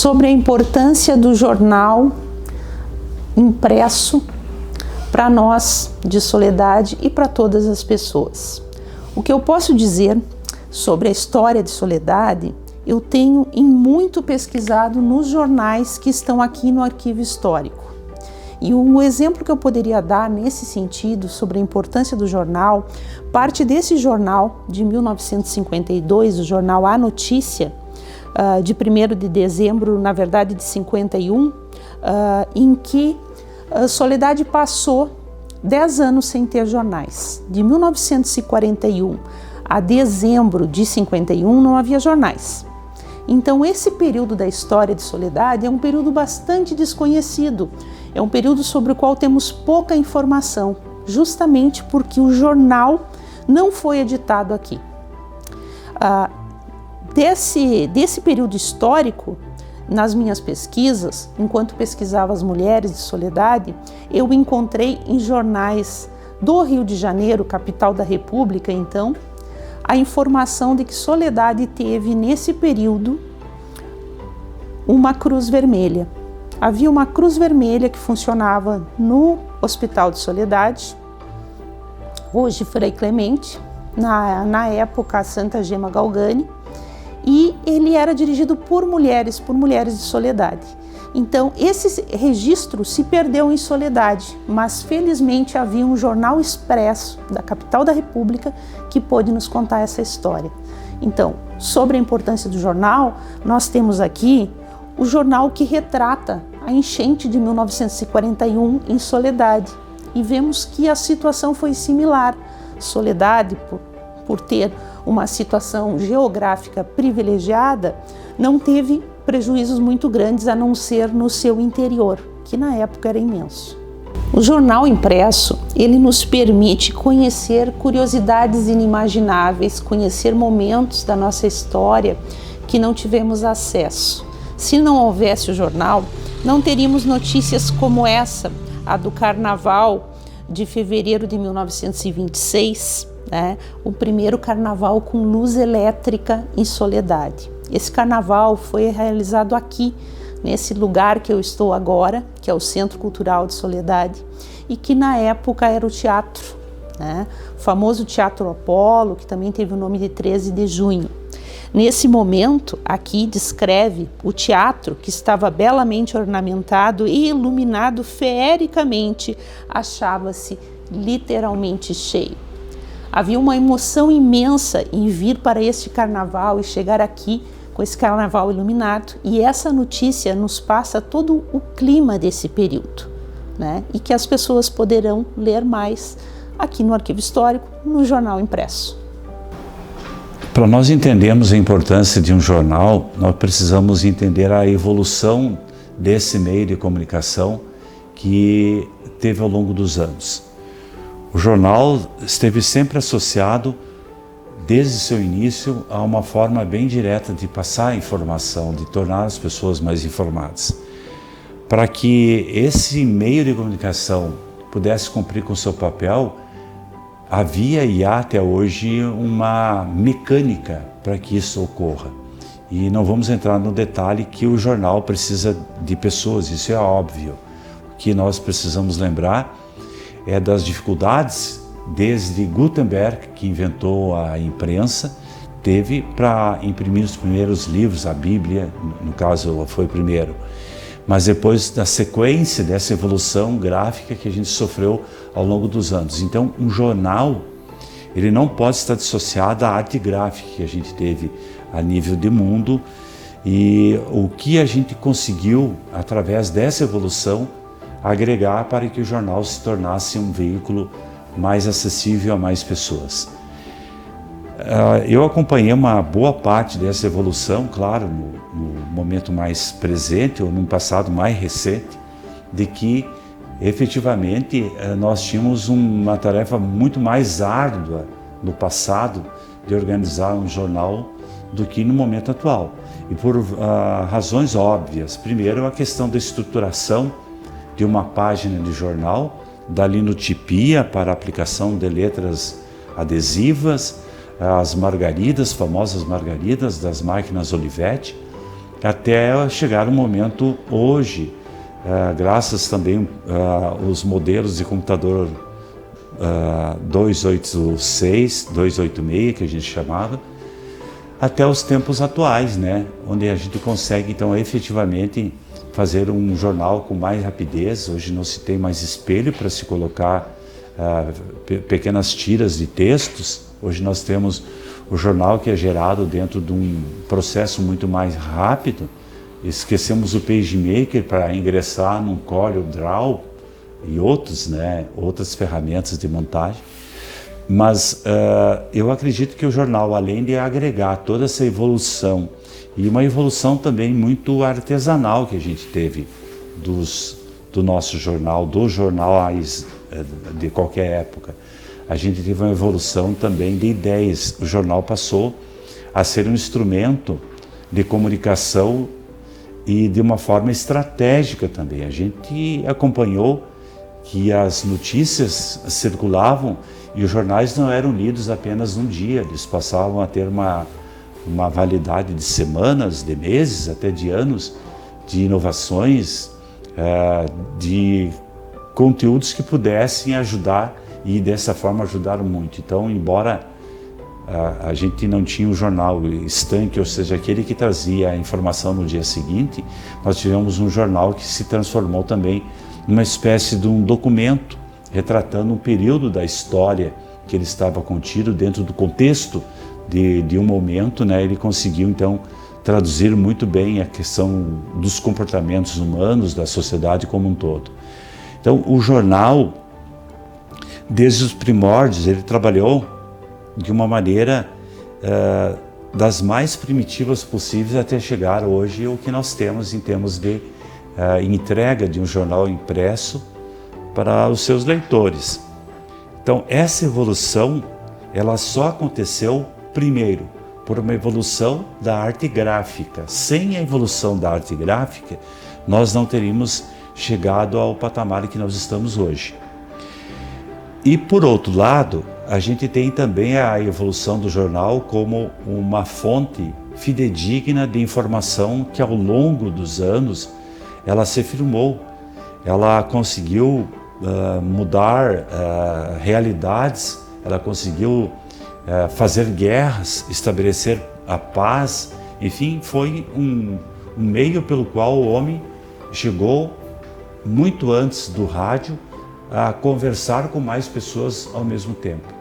sobre a importância do jornal impresso para nós de Soledade e para todas as pessoas. O que eu posso dizer sobre a história de Soledade, eu tenho muito pesquisado nos jornais que estão aqui no arquivo histórico. E o exemplo que eu poderia dar nesse sentido sobre a importância do jornal, parte desse jornal de 1952, o jornal A Notícia, de 1º de dezembro, na verdade de 51, em que Soledade passou 10 anos sem ter jornais. De 1941 a dezembro de 51 não havia jornais. Então esse período da história de Soledade é um período bastante desconhecido, é um período sobre o qual temos pouca informação, justamente porque o jornal não foi editado aqui. Desse período histórico, nas minhas pesquisas, enquanto pesquisava as mulheres de Soledade, eu encontrei em jornais do Rio de Janeiro, capital da República, então, a informação de que Soledade teve, nesse período, uma cruz vermelha. Havia uma cruz vermelha que funcionava no Hospital de Soledade, hoje Frei Clemente, na época a Santa Gema Galgani, e ele era dirigido por mulheres de Soledade. Então esse registro se perdeu em Soledade, mas felizmente havia um jornal expresso da capital da República que pôde nos contar essa história. Então, sobre a importância do jornal, nós temos aqui o jornal que retrata a enchente de 1941 em Soledade, e vemos que a situação foi similar. Soledade, por ter uma situação geográfica privilegiada, não teve prejuízos muito grandes, a não ser no seu interior, que na época era imenso. O jornal impresso, ele nos permite conhecer curiosidades inimagináveis, conhecer momentos da nossa história que não tivemos acesso. Se não houvesse o jornal, não teríamos notícias como essa, a do Carnaval de fevereiro de 1926, o primeiro carnaval com luz elétrica em Soledade. Esse carnaval foi realizado aqui, nesse lugar que eu estou agora, que é o Centro Cultural de Soledade, e que na época era o teatro, o famoso Teatro Apolo, que também teve o nome de 13 de junho. Nesse momento, aqui descreve o teatro, que estava belamente ornamentado e iluminado feericamente, achava-se literalmente cheio. Havia uma emoção imensa em vir para este carnaval e chegar aqui com esse carnaval iluminado, e essa notícia nos passa todo o clima desse período, e que as pessoas poderão ler mais aqui no Arquivo Histórico, no jornal impresso. Para nós entendermos a importância de um jornal, nós precisamos entender a evolução desse meio de comunicação que teve ao longo dos anos. O jornal esteve sempre associado, desde seu início, a uma forma bem direta de passar a informação, de tornar as pessoas mais informadas. Para que esse meio de comunicação pudesse cumprir com seu papel, havia e há até hoje uma mecânica para que isso ocorra. E não vamos entrar no detalhe que o jornal precisa de pessoas, isso é óbvio. O que nós precisamos lembrar é das dificuldades, desde Gutenberg, que inventou a imprensa, teve para imprimir os primeiros livros, a Bíblia, no caso foi o primeiro, mas depois da sequência dessa evolução gráfica que a gente sofreu ao longo dos anos. Então, um jornal, ele não pode estar dissociado à arte gráfica que a gente teve a nível de mundo, e o que a gente conseguiu, através dessa evolução, agregar para que o jornal se tornasse um veículo mais acessível a mais pessoas. Eu acompanhei uma boa parte dessa evolução, claro, no momento mais presente ou num passado mais recente, de que efetivamente nós tínhamos uma tarefa muito mais árdua no passado de organizar um jornal do que no momento atual. E por razões óbvias. Primeiro, a questão da estruturação de uma página de jornal, da linotipia para a aplicação de letras adesivas, as margaridas, famosas margaridas das máquinas Olivetti, até chegar um momento hoje, graças também aos modelos de computador 286, 286 que a gente chamava, até os tempos atuais, né? Onde a gente consegue então efetivamente fazer um jornal com mais rapidez. Hoje não se tem mais espelho para se colocar pequenas tiras de textos. Hoje nós temos o jornal que é gerado dentro de um processo muito mais rápido. Esquecemos o PageMaker para ingressar num CorelDRAW e outros, né, outras ferramentas de montagem. Mas eu acredito que o jornal, além de agregar toda essa evolução, e uma evolução também muito artesanal que a gente teve do nosso jornal, dos jornais de qualquer época, a gente teve uma evolução também de ideias. O jornal passou a ser um instrumento de comunicação e de uma forma estratégica também. A gente acompanhou que as notícias circulavam e os jornais não eram lidos apenas num dia, eles passavam a ter uma validade de semanas, de meses, até de anos, de inovações, de conteúdos que pudessem ajudar, e dessa forma ajudaram muito. Então, embora a gente não tinha um jornal estanque, ou seja, aquele que trazia a informação no dia seguinte, nós tivemos um jornal que se transformou também numa espécie de um documento retratando um período da história que ele estava contido dentro do contexto de um momento, né? Ele conseguiu então traduzir muito bem a questão dos comportamentos humanos, da sociedade como um todo. Então o jornal, desde os primórdios, ele trabalhou de uma maneira das mais primitivas possíveis até chegar hoje o que nós temos em termos de entrega de um jornal impresso para os seus leitores. Então essa evolução, ela só aconteceu primeiro por uma evolução da arte gráfica. Sem a evolução da arte gráfica, nós não teríamos chegado ao patamar que nós estamos hoje. E por outro lado, a gente tem também a evolução do jornal como uma fonte fidedigna de informação que ao longo dos anos ela se firmou, ela conseguiu mudar realidades, ela conseguiu fazer guerras, estabelecer a paz, enfim, foi um meio pelo qual o homem chegou muito antes do rádio a conversar com mais pessoas ao mesmo tempo.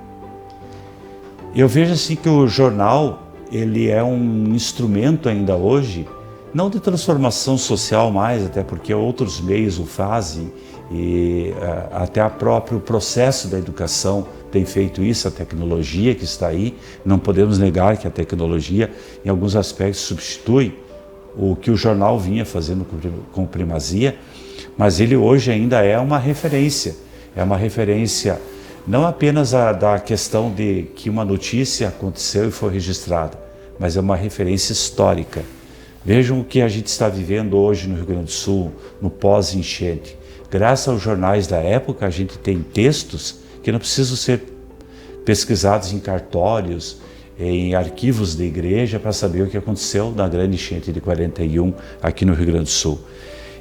Eu vejo assim que o jornal, ele é um instrumento ainda hoje, não de transformação social mais, até porque outros meios o fazem, e até o próprio processo da educação tem feito isso, a tecnologia que está aí. Não podemos negar que a tecnologia, em alguns aspectos, substitui o que o jornal vinha fazendo com primazia, mas ele hoje ainda é uma referência não apenas da questão de que uma notícia aconteceu e foi registrada, mas é uma referência histórica. Vejam o que a gente está vivendo hoje no Rio Grande do Sul, no pós-enchente. Graças aos jornais da época, a gente tem textos que não precisam ser pesquisados em cartórios, em arquivos da igreja para saber o que aconteceu na grande enchente de 41 aqui no Rio Grande do Sul.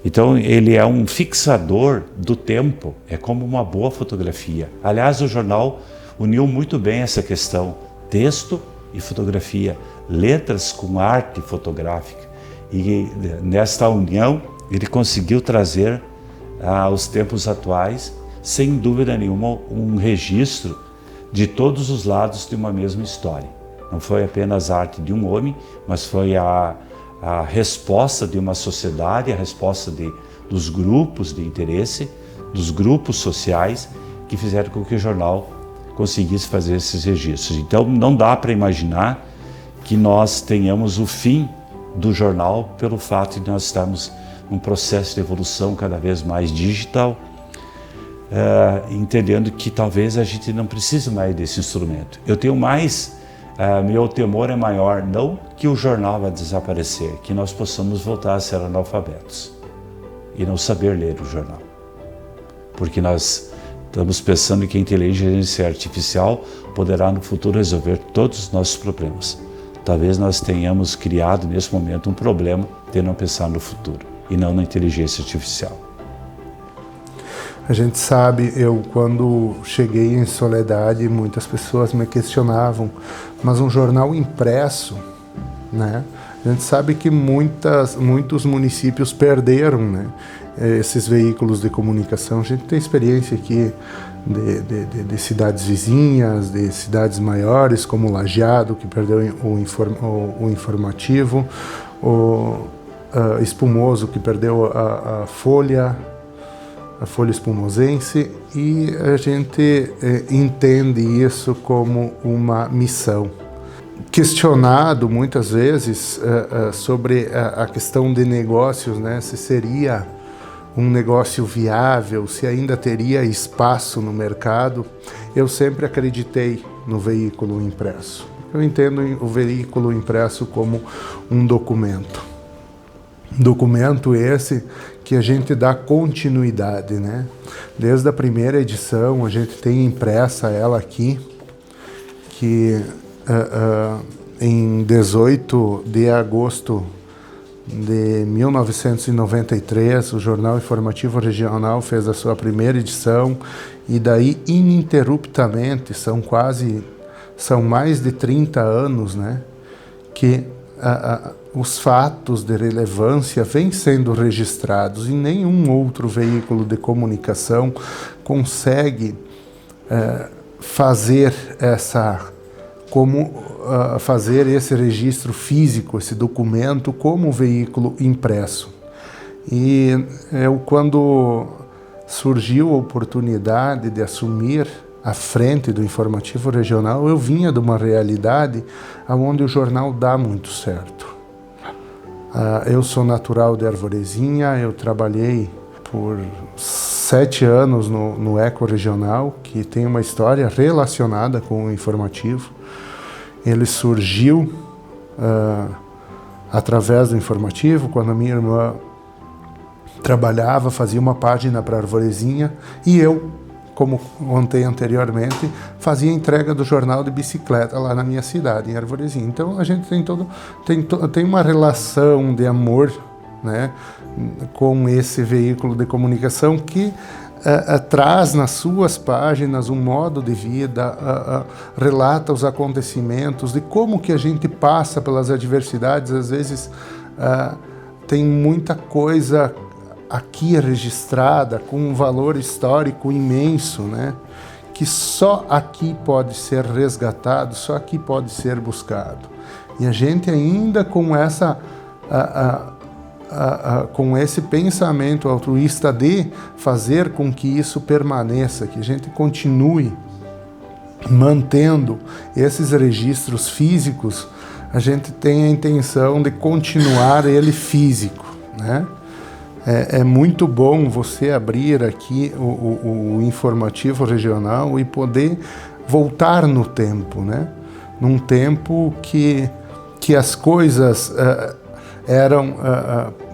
Então ele é um fixador do tempo, é como uma boa fotografia. Aliás, o jornal uniu muito bem essa questão, texto e fotografia, letras com arte fotográfica. E nesta união ele conseguiu trazer aos tempos atuais, sem dúvida nenhuma, um registro de todos os lados de uma mesma história. Não foi apenas a arte de um homem, mas foi a resposta de uma sociedade, a resposta dos grupos de interesse, dos grupos sociais que fizeram com que o jornal conseguisse fazer esses registros. Então não dá para imaginar que nós tenhamos o fim do jornal pelo fato de nós estarmos num processo de evolução cada vez mais digital, entendendo que talvez a gente não precise mais desse instrumento. Eu tenho mais, meu temor é maior, não que o jornal vai desaparecer, que nós possamos voltar a ser analfabetos e não saber ler o jornal. Porque nós estamos pensando que a inteligência artificial poderá no futuro resolver todos os nossos problemas. talvez nós tenhamos criado nesse momento um problema de não pensar no futuro e não na inteligência artificial. A gente sabe, eu quando cheguei em Soledade, muitas pessoas me questionavam, mas um jornal impresso, né? A gente sabe que muitos municípios perderam, né, esses veículos de comunicação. A gente tem experiência aqui de cidades vizinhas, de cidades maiores, como Lajeado, que perdeu o informativo, o Espumoso, que perdeu a Folha Espumosense, e a gente entende isso como uma missão. Questionado muitas vezes sobre a questão de negócios, né? Se seria um negócio viável, se ainda teria espaço no mercado, eu sempre acreditei no veículo impresso. Eu entendo o veículo impresso como um documento. Documento esse que a gente dá continuidade, né? Desde a primeira edição, a gente tem impressa ela aqui, que em 18 de agosto de 1993, o Jornal Informativo Regional fez a sua primeira edição, e daí ininterruptamente, são mais de 30 anos, né, que os fatos de relevância vêm sendo registrados, e nenhum outro veículo de comunicação consegue fazer fazer esse registro físico, esse documento, como veículo impresso. E quando surgiu a oportunidade de assumir à frente do Informativo Regional, eu vinha de uma realidade onde o jornal dá muito certo. Eu sou natural de Arvorezinha, eu trabalhei por 7 anos no Eco Regional, que tem uma história relacionada com o informativo. Ele surgiu através do informativo, quando a minha irmã trabalhava, fazia uma página para Arvorezinha, e eu, como contei anteriormente, fazia entrega do jornal de bicicleta lá na minha cidade, em Arvorezinha. Então a gente tem uma relação de amor, né, com esse veículo de comunicação que traz nas suas páginas um modo de vida, relata os acontecimentos, de como que a gente passa pelas adversidades. Às vezes tem muita coisa aqui registrada com um valor histórico imenso, né, que só aqui pode ser resgatado, só aqui pode ser buscado. E a gente ainda com esse pensamento altruísta de fazer com que isso permaneça, que a gente continue mantendo esses registros físicos, a gente tem a intenção de continuar ele físico, né? É muito bom você abrir aqui o Informativo Regional e poder voltar no tempo, né? Num tempo que as coisas eram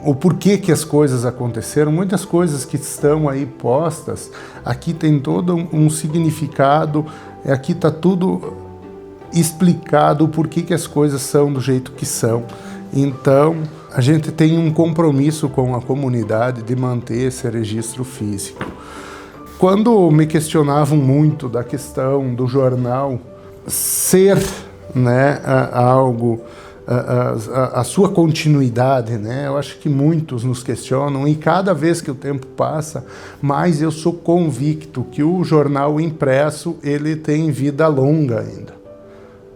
o porquê que as coisas aconteceram. Muitas coisas que estão aí postas, aqui tem todo um significado, aqui está tudo explicado o porquê que as coisas são do jeito que são. Então, a gente tem um compromisso com a comunidade de manter esse registro físico. Quando me questionavam muito da questão do jornal ser, né, algo, a sua continuidade, né? Eu acho que muitos nos questionam, e cada vez que o tempo passa, mais eu sou convicto que o jornal impresso ele tem vida longa ainda,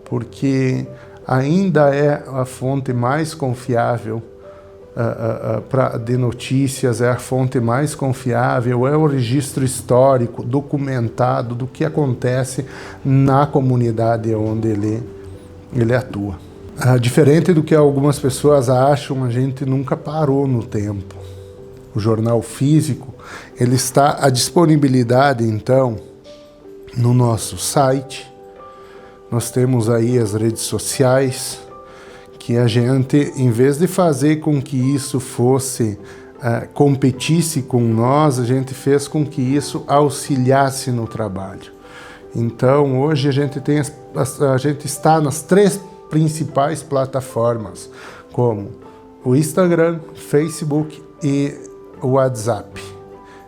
porque ainda é a fonte mais confiável de notícias, é a fonte mais confiável, é o registro histórico documentado do que acontece na comunidade onde ele atua. Diferente do que algumas pessoas acham, a gente nunca parou no tempo. O jornal físico, ele está à disponibilidade, então, no nosso site. Nós temos aí as redes sociais, que a gente, em vez de fazer com que isso competisse com nós, a gente fez com que isso auxiliasse no trabalho. Então, hoje a gente está nas 3 principais plataformas, como o Instagram, Facebook e o WhatsApp.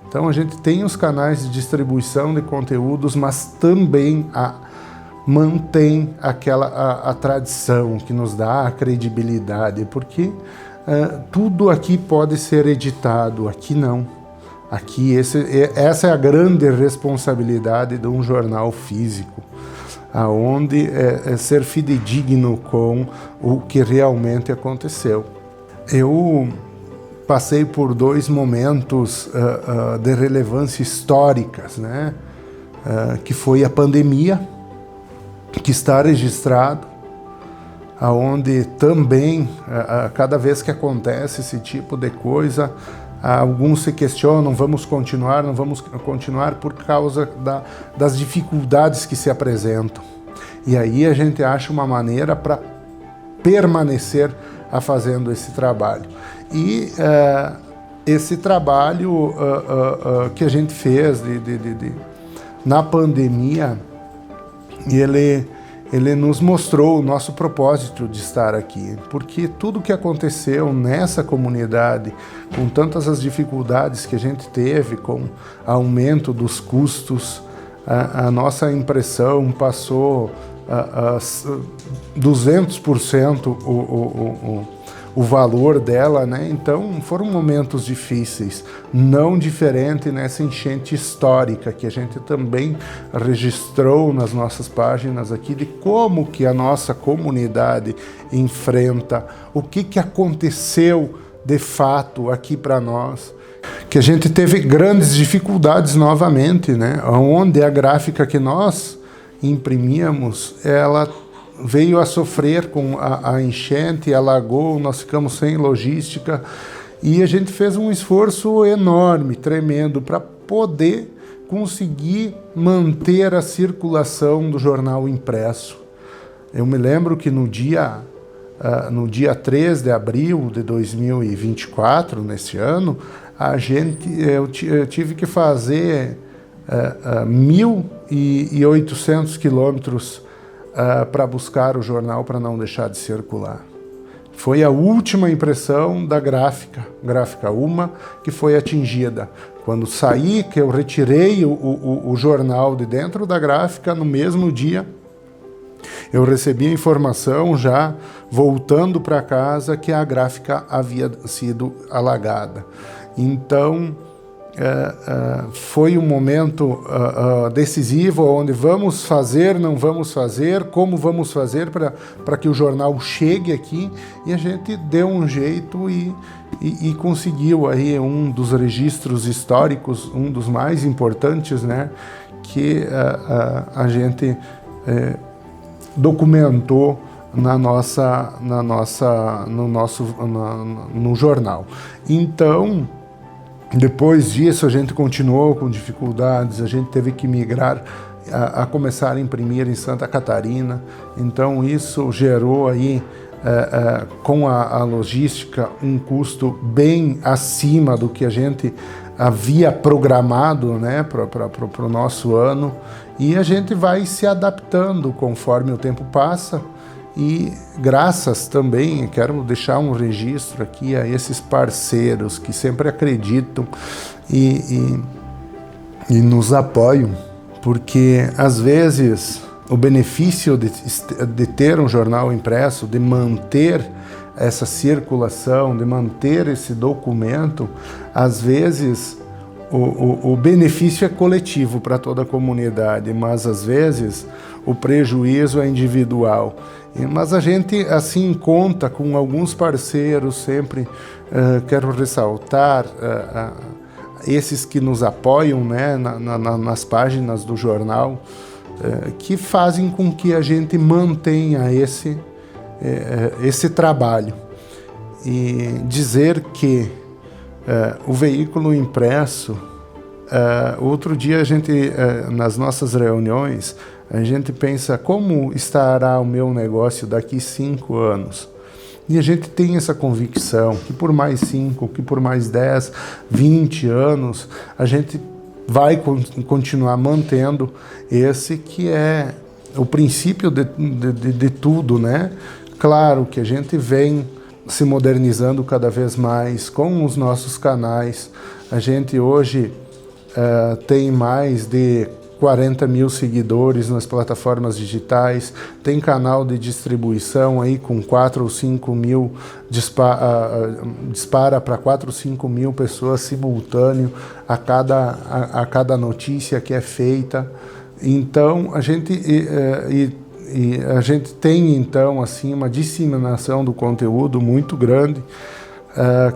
Então a gente tem os canais de distribuição de conteúdos, mas também mantém a tradição que nos dá a credibilidade, porque tudo aqui pode ser editado, aqui não. Aqui essa é a grande responsabilidade de um jornal físico, aonde é ser fidedigno com o que realmente aconteceu. Eu passei por 2 momentos de relevância históricas, né? Que foi a pandemia, que está registrado, aonde também, cada vez que acontece esse tipo de coisa, alguns se questionam, vamos continuar, não vamos continuar, por causa das dificuldades que se apresentam. E aí a gente acha uma maneira para permanecer fazendo esse trabalho. E esse trabalho que a gente fez na pandemia, ele nos mostrou o nosso propósito de estar aqui, porque tudo que aconteceu nessa comunidade, com tantas as dificuldades que a gente teve, com aumento dos custos, a nossa impressão passou a 200% o valor dela, né? Então foram momentos difíceis, não diferente nessa enchente histórica que a gente também registrou nas nossas páginas aqui, de como que a nossa comunidade enfrenta, o que aconteceu de fato aqui para nós, que a gente teve grandes dificuldades novamente, né? Onde a gráfica que nós imprimíamos, ela veio a sofrer com a enchente, alagou, nós ficamos sem logística e a gente fez um esforço enorme, tremendo, para poder conseguir manter a circulação do jornal impresso. Eu me lembro que no dia 3 de abril de 2024, nesse ano, eu tive que fazer 1.800 quilômetros para buscar o jornal, para não deixar de circular. Foi a última impressão da gráfica 1, que foi atingida. Quando saí, que eu retirei o jornal de dentro da gráfica, no mesmo dia, eu recebi a informação, já voltando para casa, que a gráfica havia sido alagada. Então, foi um momento decisivo, onde vamos fazer, não vamos fazer, como vamos fazer para que o jornal chegue aqui, e a gente deu um jeito e conseguiu aí um dos registros históricos, um dos mais importantes, né, que a gente documentou no jornal. Então, depois disso, a gente continuou com dificuldades, a gente teve que migrar a começar a imprimir em Santa Catarina. Então, isso gerou aí, com a logística, um custo bem acima do que a gente havia programado, né, para o nosso ano. E a gente vai se adaptando conforme o tempo passa. E graças também, quero deixar um registro aqui a esses parceiros que sempre acreditam e nos apoiam, porque às vezes o benefício de ter um jornal impresso, de manter essa circulação, de manter esse documento, às vezes o benefício é coletivo para toda a comunidade, mas às vezes o prejuízo é individual. Mas a gente, assim, conta com alguns parceiros sempre, quero ressaltar, esses que nos apoiam, né, nas páginas do jornal, que fazem com que a gente mantenha esse trabalho. E dizer que o veículo impresso, outro dia a gente, nas nossas reuniões, a gente pensa como estará o meu negócio daqui 5 anos. E a gente tem essa convicção que por mais 5, que por mais 10, 20 anos, a gente vai continuar mantendo esse que é o princípio de tudo, né? claro que a gente vem se modernizando cada vez mais com os nossos canais. A gente hoje tem mais de 40 mil seguidores nas plataformas digitais, tem canal de distribuição aí com 4 ou 5 mil, dispara para 4 ou 5 mil pessoas simultâneo a cada notícia que é feita. Então a gente tem então assim uma disseminação do conteúdo muito grande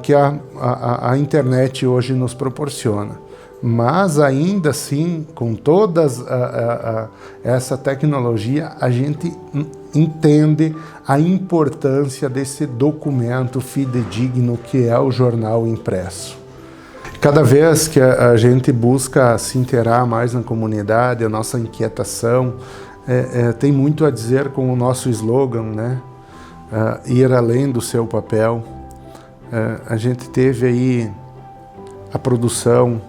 que a internet hoje nos proporciona. Mas ainda assim, com toda essa tecnologia, a gente entende a importância desse documento fidedigno que é o jornal impresso. Cada vez que a gente busca se inteirar mais na comunidade, a nossa inquietação tem muito a dizer com o nosso slogan, né? Ir além do seu papel. A gente teve aí a produção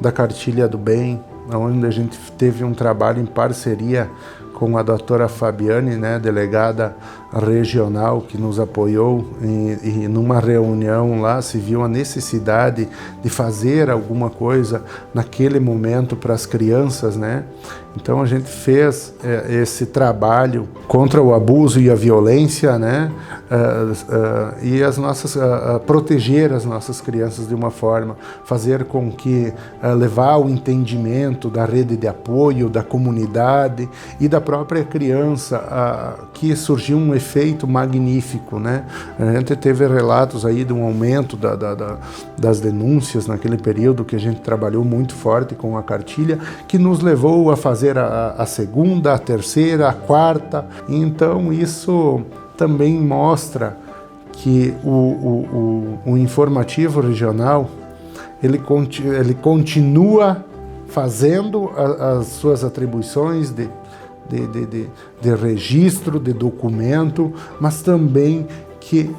da Cartilha do Bem, onde a gente teve um trabalho em parceria com a doutora Fabiane, né, delegada regional, que nos apoiou e numa reunião lá se viu a necessidade de fazer alguma coisa naquele momento para as crianças, né? Então a gente fez esse trabalho contra o abuso e a violência, né? E proteger as nossas crianças de uma forma, fazer com que levar o entendimento da rede de apoio, da comunidade e da própria criança, que surgiu um efeito magnífico, né? A gente teve relatos aí de um aumento das denúncias naquele período que a gente trabalhou muito forte com a cartilha, que nos levou a fazer a segunda, a terceira, a quarta. Então isso também mostra que o informativo regional ele continua fazendo as suas atribuições de registro, de documento, mas também que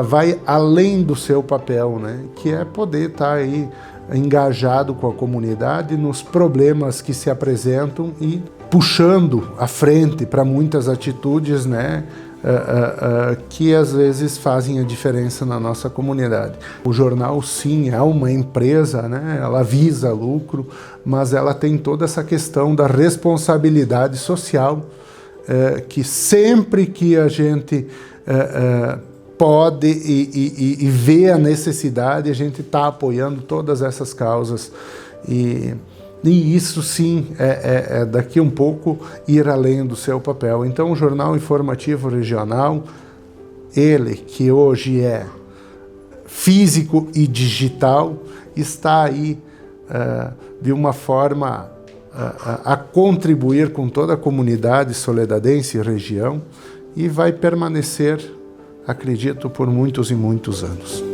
vai além do seu papel, né? Que é poder estar aí engajado com a comunidade nos problemas que se apresentam e puxando à frente para muitas atitudes, né? Que às vezes fazem a diferença na nossa comunidade. O jornal, sim, é uma empresa, né? Ela visa lucro, mas ela tem toda essa questão da responsabilidade social, que sempre que a gente pode e vê a necessidade, a gente está apoiando todas essas causas. E isso sim é daqui um pouco ir além do seu papel. Então o Jornal Informativo Regional, ele que hoje é físico e digital, está aí de uma forma a contribuir com toda a comunidade soledadense e região, e vai permanecer, acredito, por muitos e muitos anos.